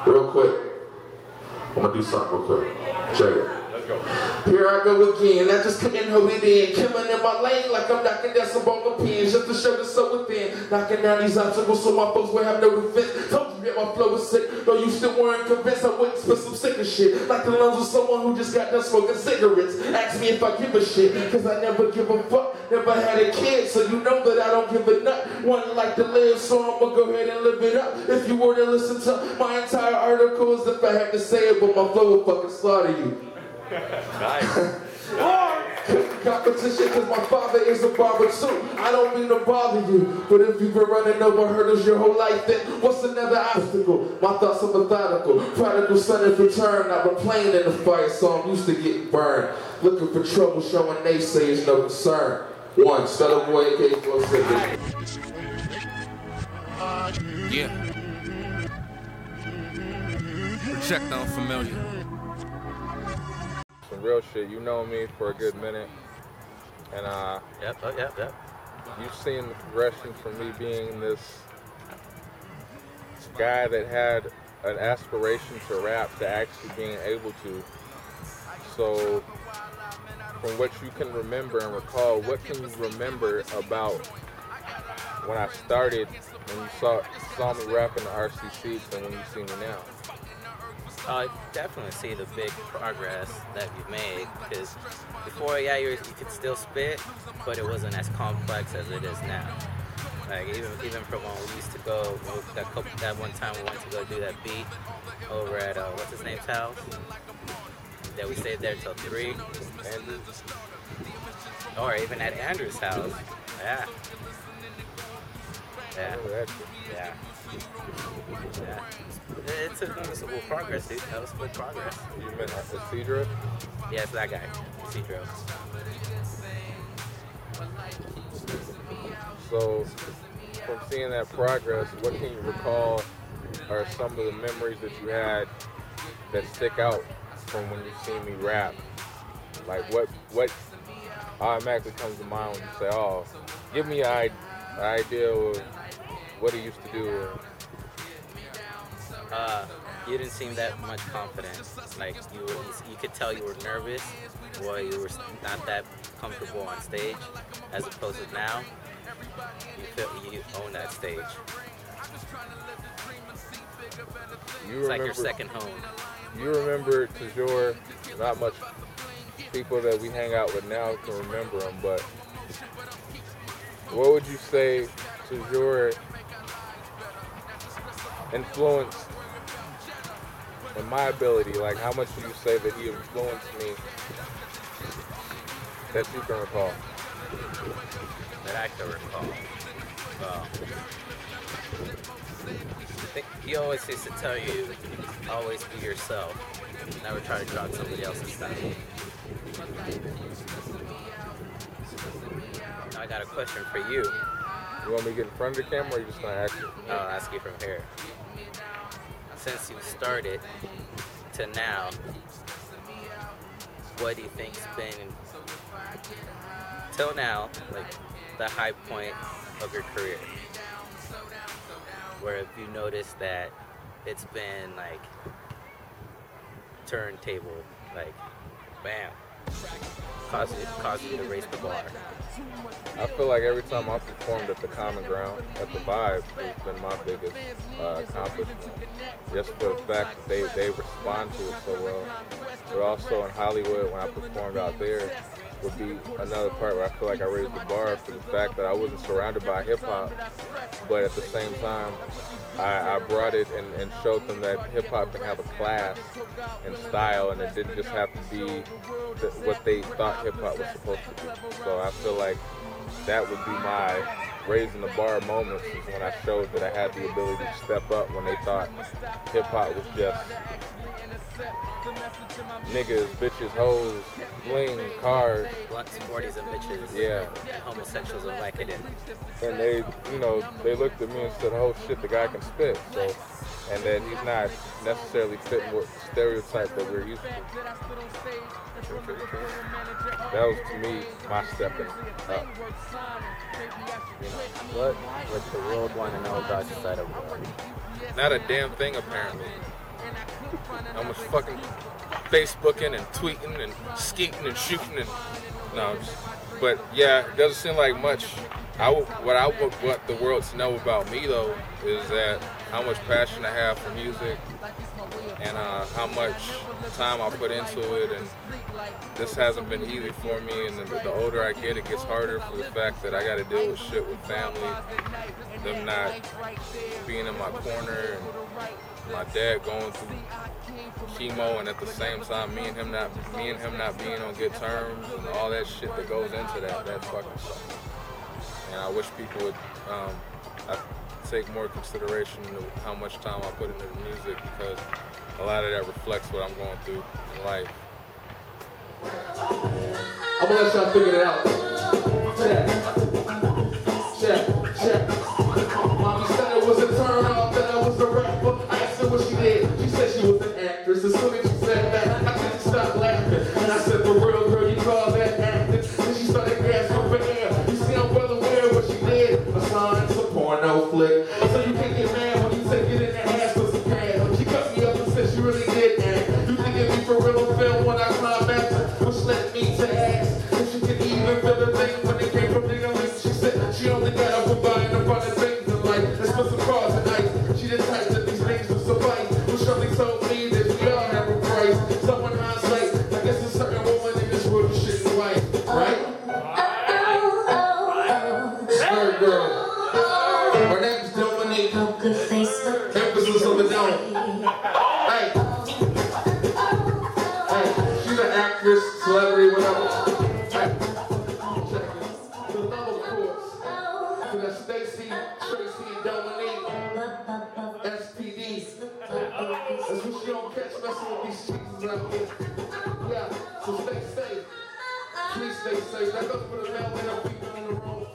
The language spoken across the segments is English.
Real quick. I'm gonna do something real quick. Check it. Here I go again, I just couldn't hold it in. Killing in my lane like I'm knocking down some bongo pins. Just to show the soul within. Knocking down these obstacles so my folks will have no defense. Told you that my flow was sick, though you still weren't convinced. I wouldn't spit some sicker shit. Like the lungs of someone who just got done smoking cigarettes. Ask me if I give a shit, cause I never give a fuck. Never had a kid, so you know that I don't give a nut. One like to live, so I'ma go ahead and live it up. If you were to listen to my entire article, as if I had to say it, but my flow will fucking slaughter you. Nice. Competition, cause my father is a barber too. I don't mean to bother you, but if you've been running over hurdles your whole life, then what's another obstacle? My thoughts are methodical. Prodigal son is returned. I've been playing in the fire, so I'm used to getting burned. Looking for trouble, showing naysayers no concern. One, Stellar Boy, aka Flow Sickers. Yeah. Project unfamiliar. Some real shit. You know me for a good minute, and Yep. you've seen the progression from me being this guy that had an aspiration to rap to actually being able to. So, from what you can remember and recall, what can you remember about when I started, when you saw me rapping the RCCs, and when you see me now? I definitely see the big progress that you've made, because before, yeah, you could still spit, but it wasn't as complex as it is now. Like even from when we used to go, that one time we went to go do that beat over at what's his name's house, that we stayed there till 3, or even at Andrew's house. Yeah. It's a noticeable progress, dude. That was good progress. You meant Cedro? Yeah, it's that guy, Cedro. So, from seeing that progress, what can you recall are some of the memories that you had that stick out from when you see me rap? Like, what automatically comes to mind when you say, oh, give me an idea of what he used to do? You didn't seem that much confident. Like you could tell you were nervous, or you were not that comfortable on stage. As opposed to now, you feel you own that stage. It's like your second home. You remember Tajor? Not much people that we hang out with now can remember him, but what would you say Tajor influenced in my ability? Like, how much do you say that he influenced me that you can recall? That I can recall. I think he always used to tell you, always be yourself. Never try to drop somebody else's style. I got a question for you. You want me to get in front of the camera, or you just gonna ask you? No, I'll ask you from here. Since you started to now, what do you think's been, till now, like the high point of your career? Where have you noticed that it's been like turntable, like bam, caused you to raise the bar? I feel like every time I performed at the Common Ground, at the Vibe, it's been my biggest accomplishment. Just for the fact that they respond to it so well. But also in Hollywood, when I performed out there, would be another part where I feel like I raised the bar for the fact that I wasn't surrounded by hip-hop, but at the same time, I brought it and showed them that hip-hop can have a class and style, and it didn't just have to be what they thought hip-hop was supposed to be. So I feel like that would be my raising the bar moments, is when I showed that I had the ability to step up when they thought hip-hop was just niggas, bitches, hoes, bling, cars. Blunts, 40s, and bitches. Yeah. And homosexuals and Vicodin. And they, they looked at me and said, oh shit, the guy can spit. So, and then he's not necessarily fitting with the stereotype that we're used to. That was, to me, my stepping up. What would the world want to know about your side of the world? Not a damn thing, apparently. How much fucking Facebooking and tweeting and skeeting and shooting and but yeah, it doesn't seem like much. What I would want the world to know about me though is that how much passion I have for music and how much time I put into it, and this hasn't been easy for me, and the older I get, it gets harder for the fact that I got to deal with shit with family, them not being in my corner, and my dad going through chemo, and at the same time me and him not being on good terms, and all that shit that goes into that fucking sucks. And I wish people would take more consideration of how much time I put into the music, because a lot of that reflects what I'm going through in life. I'm gonna let y'all figure it out. Check. Mommy said it was a turn off that I was a rapper. I asked her what she did. She said she was an actress. As soon as she said that, I couldn't stop laughing. And I said, for real, girl, you call that acting? Then she started gasping for air. You see, I'm well aware of what she did. A sign, it's a porno flick. So you can't get mad when you take it in the ass for some cash. She cut me up and said she really did act. You think it'd be for real film when I climb back to which led me to ask if she could even feel the thing when it came from the links. She said she only got up for buying a bunch of things in life. Let's put some cars tonight. She didn't type that these things would suffice. Which surely told me that we all have a price. So in hindsight, I guess a certain woman in this world is shit in life, right? Third girl. Her name's Dominique. Emphasis on the dome. Hey. She's an actress, celebrity, whatever. Hey. Check it. The love, of course. To that Stacy, Tracy, and Dominique. STD. That's what she don't catch messing with these cheeses out here. Yeah, so stay safe. Please stay safe. That goes for the mailman of people in the room.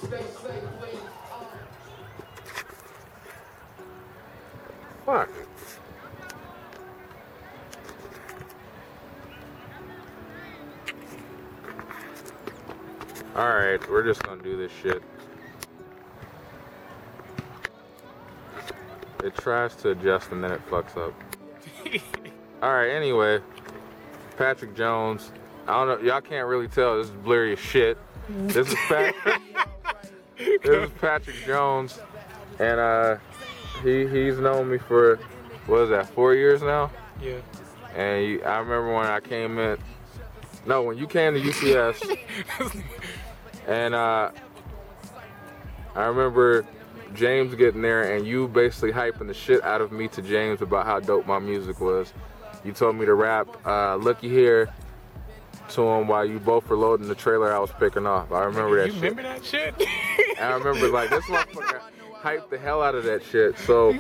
Stay safe, please. Fuck. Alright, we're just gonna do this shit. It tries to adjust and then it fucks up. Alright, anyway. Patrick Jones. I don't know, y'all can't really tell, this is blurry as shit. This is Patrick Jones. And he's known me for, what is that, 4 years now? Yeah. And I remember when I came in, no, when you came to UCS, and I remember James getting there and you basically hyping the shit out of me to James about how dope my music was. You told me to rap Looky Here to him while you both were loading the trailer I was picking off. I remember that shit. You remember that shit? I remember, like, this motherfucker hyped the hell out of that shit. So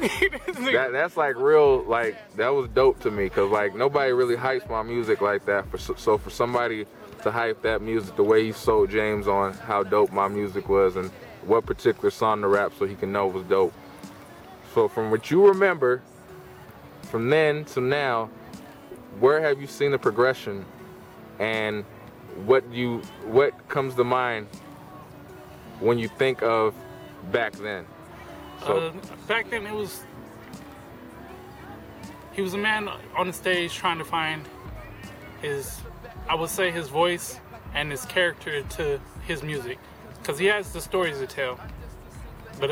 that's like real, like, that was dope to me, because like nobody really hypes my music like that. So for somebody to hype that music the way he sold James on how dope my music was and what particular song to rap so he can know was dope. So from what you remember, from then to now, where have you seen the progression, and what comes to mind when you think of back then? So back then he was a man on the stage trying to find his voice and his character to his music, because he has the stories to tell, but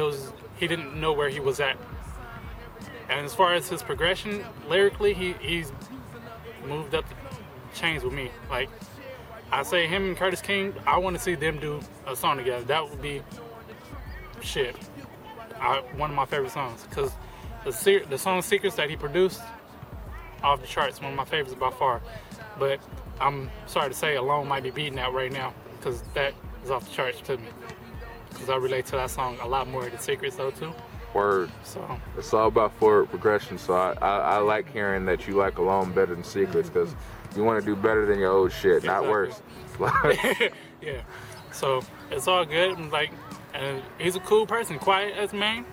he didn't know where he was at. And as far as his progression lyrically, he's moved up the chains with me. Like, I say him and Curtis King, I want to see them do a song together. That would be shit. One of my favorite songs, because the song Secrets that he produced, off the charts, one of my favorites by far. But I'm sorry to say, Alone might be beating that right now, because that is off the charts to me, because I relate to that song a lot more than Secrets though too. Word. So it's all about forward progression. So I like hearing that you like Alone better than Secrets, because you want to do better than your old shit, not worse. Yeah. So it's all good. And he's a cool person, quiet as a man,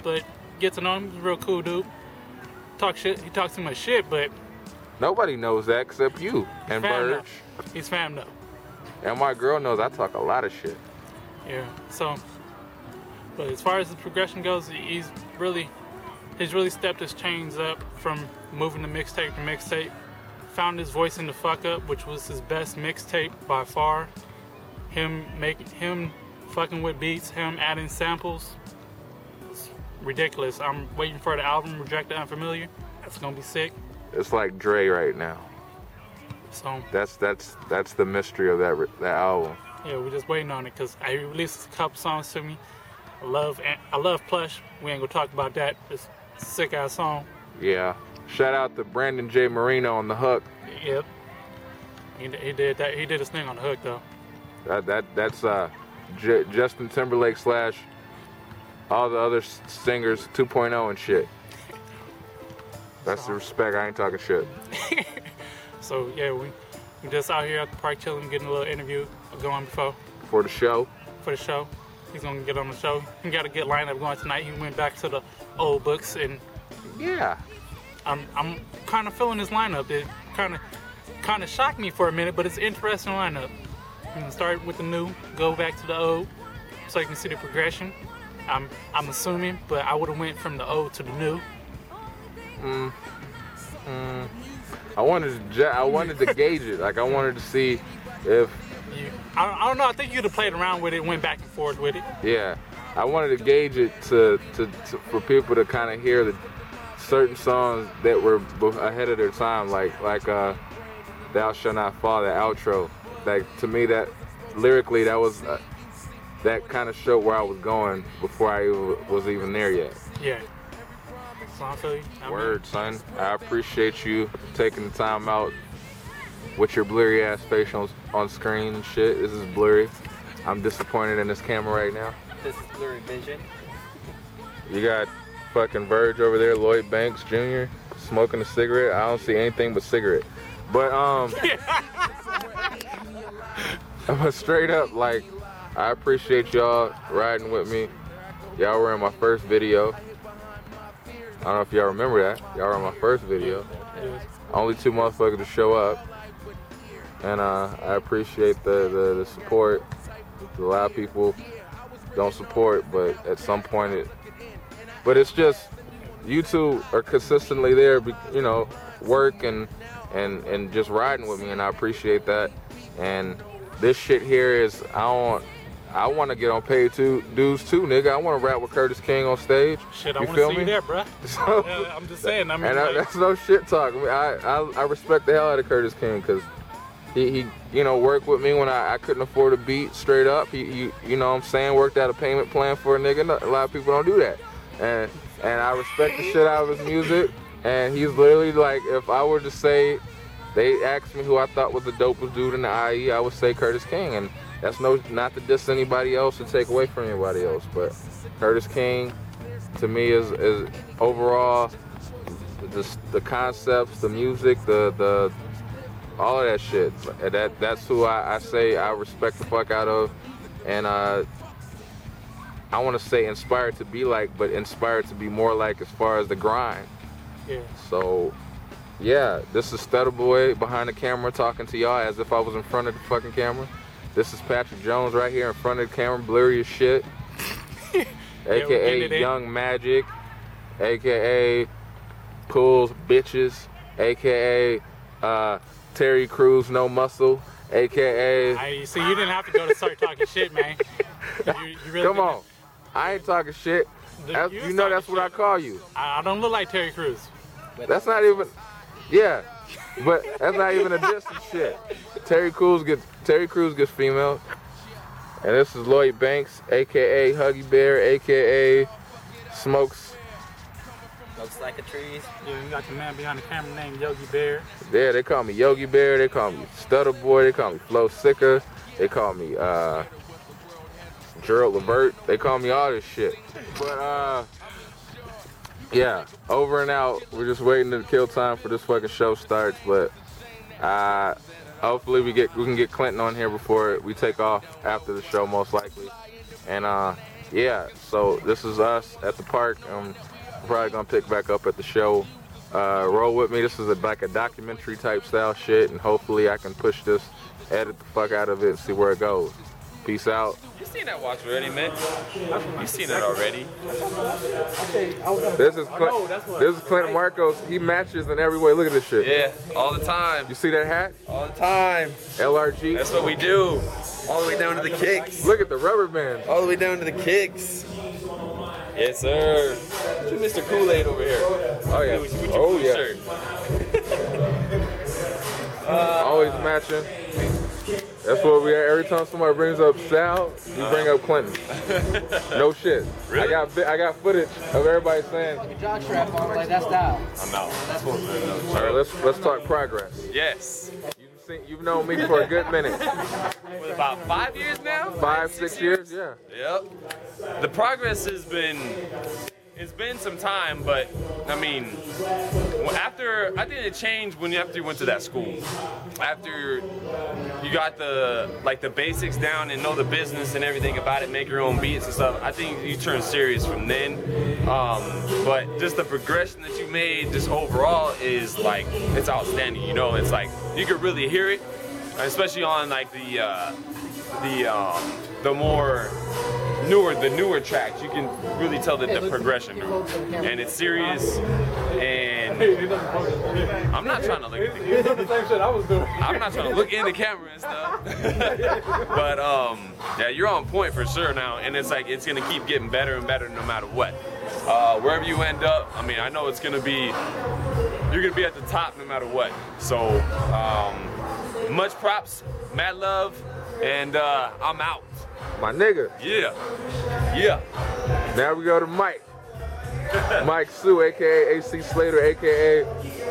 but get to know him. He's a real cool dude. Talk shit. He talks too much shit, but nobody knows that except you and Burge. He's fam though. And my girl knows I talk a lot of shit. Yeah. So, but as far as the progression goes, he's really he's really stepped his chains up from moving the mixtape to mixtape. Found his voice in the Fuck Up, which was his best mixtape by far. Him fucking with beats, him adding samples. It's ridiculous. I'm waiting for the album Reject the Unfamiliar. That's gonna be sick. It's like Dre right now. So That's the mystery of that album. yeah, we're just waiting on it because I released a couple songs to me. I love Plush. We ain't gonna talk about that. It's a sick ass song. Yeah. Shout out to Brandon J. Marino on the hook. Yep. He did that. He did his thing on the hook though. That's Justin Timberlake / all the other singers 2.0 and shit. That's the respect. I ain't talking shit. So yeah, we just out here at the park chilling, getting a little interview going For the show. for the show. He's gonna get on the show. He got a good lineup going tonight. He went back to the old books, and Yeah. I'm kind of feeling his lineup. It kind of shocked me for a minute, but it's an interesting lineup. You can start with the new, go back to the old, so you can see the progression. I'm assuming, but I would have went from the old to the new. I wanted to gauge it. Like I wanted to see if I don't know. I think you'd have played around with it, went back and forth with it. yeah. I wanted to gauge it to for people to kind of hear the certain songs that were ahead of their time, like "Thou Shalt Not Fall," the outro. Like to me, that lyrically, that was that kind of showed where I was going before I was even there yet. Yeah. So I feel you. Word, son. I appreciate you taking the time out with your blurry ass face on screen and shit. This is blurry. I'm disappointed in this camera right now. This is Blurry Vision. You got fucking Verge over there, Lloyd Banks Jr. smoking a cigarette. I don't see anything but cigarette. But but straight up, like, I appreciate y'all riding with me. Y'all were in my first video. I don't know if y'all remember that. Y'all were in my first video. Only 2 motherfuckers to show up. And I appreciate the support. A lot of people don't support, but at some point but it's just, you two are consistently there, you know, work and just riding with me, and I appreciate that. And this shit here is, I want to get on paid dues too, nigga. I want to rap with Curtis King on stage. Shit, I You want to feel see me? you there, bruh. So, Yeah, I'm just saying. I mean, and like, that's no shit talk. I mean, I respect the hell out of Curtis King because he you know, worked with me when I couldn't afford a beat straight up. He you know what I'm saying, worked out a payment plan for a nigga. A lot of people don't do that. And I respect the shit out of his music. And he's literally like, if I were to say, they asked me who I thought was the dopest dude in the IE, I would say Curtis King. And that's not to diss anybody else or take away from anybody else, but Curtis King to me is overall the concepts, the music, the all of that shit. That's who I say I respect the fuck out of, and I want to say inspired to be like, but inspired to be more like as far as the grind. yeah. So yeah, this is Stutter Boy behind the camera talking to y'all as if I was in front of the fucking camera. This is Patrick Jones right here in front of the camera, blurry as shit. AKA Young Magic, AKA Pools Bitches, AKA Terry Crews No Muscle, AKA See, you didn't have to go to start talking shit, man. You really Come on, I ain't talking shit. You know that's what I call you. I don't look like Terry Crews. That's not even, yeah, but that's not even a diss and shit. Terry Crews gets female, and this is Lloyd Banks, aka Huggy Bear, aka Smokes. Looks like a trees. Yeah, you got the man behind the camera named Yogi Bear. Yeah, they call me Yogi Bear, they call me Stutter Boy, they call me Flo Sicka, they call me Gerald Levert, they call me all this shit. But yeah, over and out. We're just waiting to kill time for this fucking show starts, but hopefully we can get Clinton on here before we take off after the show, most likely. And yeah, so this is us at the park. I'm probably gonna pick back up at the show. Roll with me. This is like a documentary type style shit, and hopefully I can push this, edit the fuck out of it, and see where it goes. Peace out. You seen that watch already, man. You seen it already. This is Clint Marcos. He matches in every way. Look at this shit. Yeah, all the time. You see that hat? All the time. LRG. That's what we do. All the way down to the kicks. Look at the rubber band. All the way down to the kicks. Yes, sir. Mr. Kool-Aid over here. Oh, yeah. With your Oh, yeah. shirt. Always matching. That's what we are. Every time somebody brings up Sal, we bring up Clinton. No shit. Really? I got footage of everybody saying. Jockstrap on, like that's style. I'm out. That's what All right, let's talk progress. Yes. You've known me for a good minute. What, about 5 years now? 5, 6 years, yeah. Yep. The progress has been, it's been some time, but I mean, I think it changed after you went to that school. After you got the basics down and know the business and everything about it, make your own beats and stuff, I think you turned serious from then. But just the progression that you made just overall is like, it's outstanding, you know? It's like, you could really hear it, especially on like the more newer tracks. You can really tell the progression, and it's serious. And I'm not trying to look at the camera. I'm not trying to look in the camera and stuff. But yeah, you're on point for sure now, and it's like it's gonna keep getting better and better no matter what. Wherever you end up, I mean, I know it's gonna be, you're gonna be at the top no matter what. So much props, mad love, and I'm out. My nigga. Yeah. Yeah. Now we go to Mike. Mike Sue, aka AC Slater, aka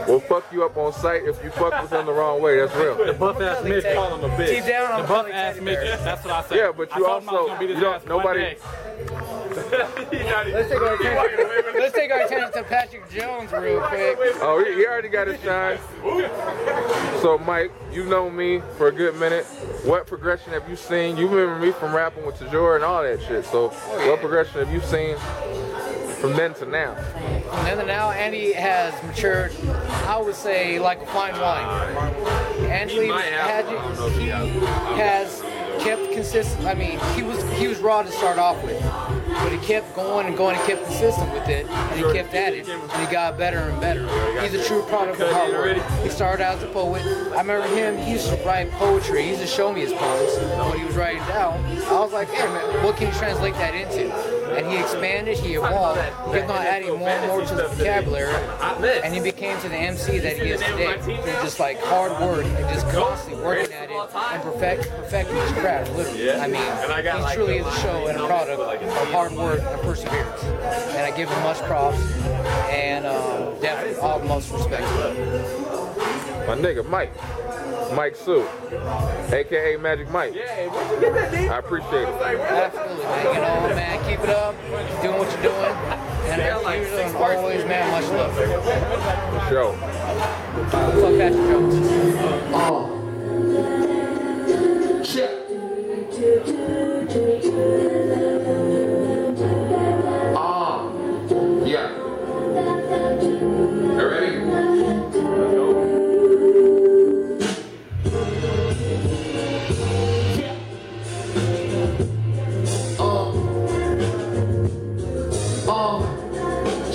will fuck you up on sight if you fuck with him the wrong way. That's real. The buff ass midget. Call him a bitch. Keep down on the buff ass midget. That's what I said. Yeah, but you also, you don't, nobody. Let's take our attention to Patrick Jones real quick. Oh, he already got his shine. So, Mike, you've known me for a good minute. What progression have you seen? You remember me from rapping with Tajor and all that shit. So, what progression have you seen from then to now? From then to now, Andy has matured, I would say, like a fine wine. Andy has kept consistent. I mean, he was raw to start off with, but he kept going and going and kept consistent with it, and he kept at it, and he got better and better. He's a true product of hard work. He started out as a poet. I remember him, he used to write poetry. He used to show me his poems, what he was writing down. I was like, hey man, what can you translate that into? And he expanded, he evolved, kept on adding more and more to the vocabulary, and he became to the MC that he is today. Through just like hard work and just constantly working at it and perfecting his craft, literally. I mean, he truly is a show and a product of hard work and perseverance. And I give him much props and definitely all the most respect. My nigga, Mike Sue, aka Magic Mike. I appreciate it. Absolutely, man. You know, man, keep it up, doing what you're doing, and as usual, always, man, much love. For sure. What's up, Patrick Jones? Check. Yeah. You ready?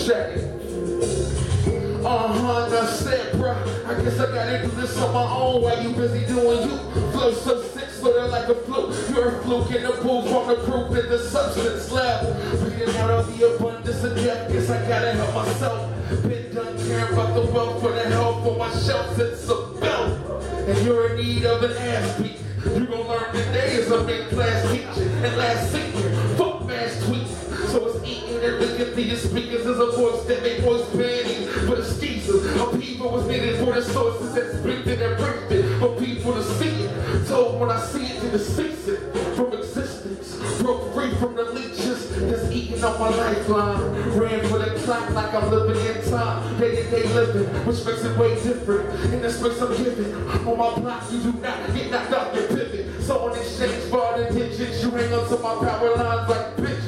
Check it. That's it, bruh. I guess I gotta do this on my own while you busy doing you. Flow so sick, so they're like a fluke. You're a fluke in the pool from the group in the substance level. Breathing out of the abundance of death, guess I gotta help myself. Been done caring about the wealth for the health for my shelf, it's a belt. And you're in need of an ass beat. You gon' learn today as a mid-class teacher and last senior. Fuck mass tweets. So it's eating and looking through your speakers as a voice that make voice panties. But it's Jesus, a people was needed for the sources that speak it and breathed it. For people to see it. Told when I see it to decease it from existence. Broke free from the leeches that's eating up my lifeline. Ran for the clock like I'm living in time. Day-to-day living, which makes it way different. In the space I'm giving, on my block you do not get knocked off your pivot. So in exchange for all the digits, you hang on to my power lines like pigeons.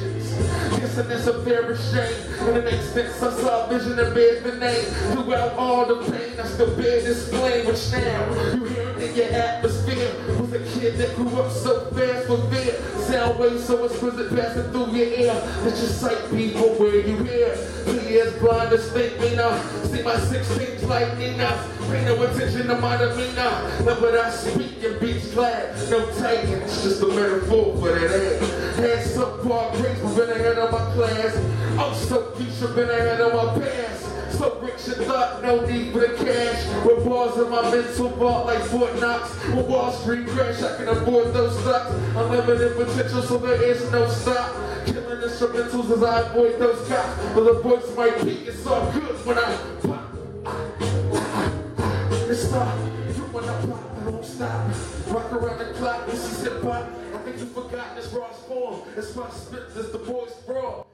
And it's a very shame. And it makes sense. I saw a vision and bears the name. Throughout all the pain, I still bear this flame. Which now you hear it in your atmosphere. Was a kid kid that grew up so fast with fear. Sound waves so exquisite passing through your ear. Let your sight be for where you hear. 2 years blind to think me now. See my 16s like me now. Pay no attention to my demeanor. Love what I speak in beach clad. No taking, it's just a metaphor for that ass. Had subpar grades, but been ahead of my class. I'm so future, been ahead of my past. So rich and thought, no need for the cash. With bars in my mental vault like Fort Knox. When Wall Street crash, I can afford those stocks. Unlimited potential, so there is no stop. Killing instrumentals as I avoid those cops. But the voice might peak, it's all good when I pop. It's stop. When I pop, I don't stop. Rock around the clock, this is hip hop. I think you forgot this raw form. It's my spit, this the boys' brawl.